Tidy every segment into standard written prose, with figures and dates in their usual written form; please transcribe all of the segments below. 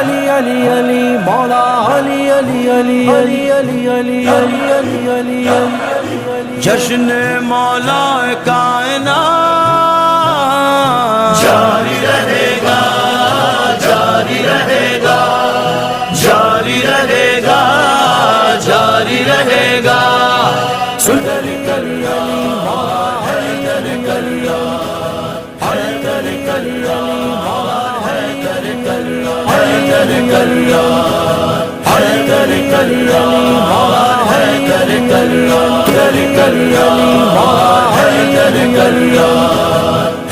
علی علی علی مولا علی علی علی علی علی علی علی علی علی جشن مولا کائنات جاری رہے گا، جاری رہے گا، جاری رہے گا، جاری رہے گا۔ حیدر کلیا مولا حیدر کلیا حیدر کلیا مولا حیدر کلیا حیدر کلیا حیدر کلیا مولا حیدر کلیا حیدر کلیا مولا حیدر کلیا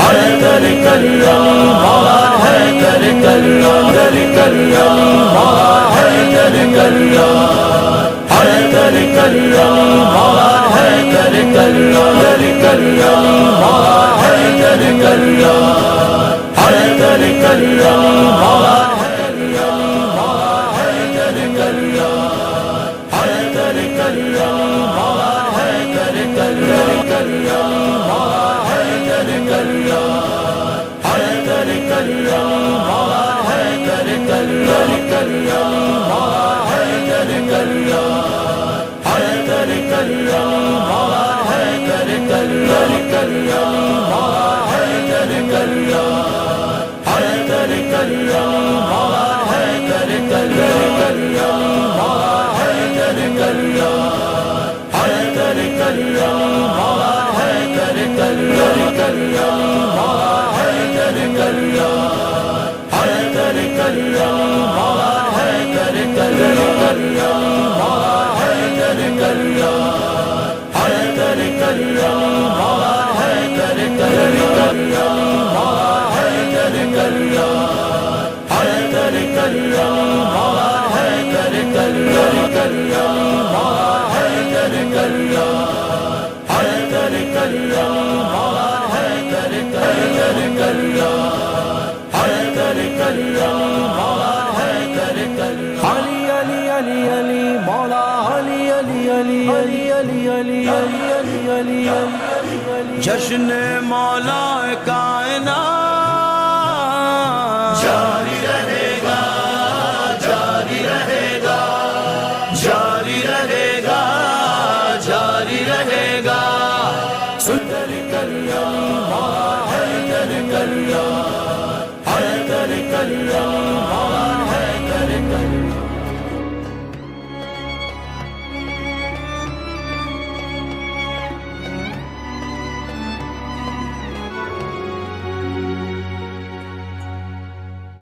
حیدر کلیا مولا حیدر کلیا حیدر کلیا مولا حیدر کلیا حیدر کلیا مولا حیدر کلیا حیدر کلیا مولا حیدر کلیا حیدر کلیا مولا حیدر کلیا حیدر کلیا مولا حیدر کلیا مولا حیدر کلیا حیدر کلیا مولا حیدر کلیا مولا حیدر کلیا حیدر کلیا مولا حیدر کلیا مولا حیدر کلیا حیدر کلیا مولا حیدر کلیا مولا حیدر کلیا حیدر کلیا مولا حیدر کلیا مولا حیدر کلیا حیدر کلیا مولا حیدر کلیا مولا حیدر کلیا حیدر کلیا مولا حیدر کلیا مولا حیدر کلیا حیدر کلیا مولا حیدر کلیا مولا حیدر کلیا حیدر کلیا مولا حیدر کلیا حیدر کلیا مولا حیدر کلیا علی علی علی علی مولا علی علی علی علی علی علی علی علی علی جشن مولا کائنات جاری رہے گا، جاری رہے گا، جاری رہے گا، جاری رہے گا۔ حیدر کلیا مولا حیدر کلیا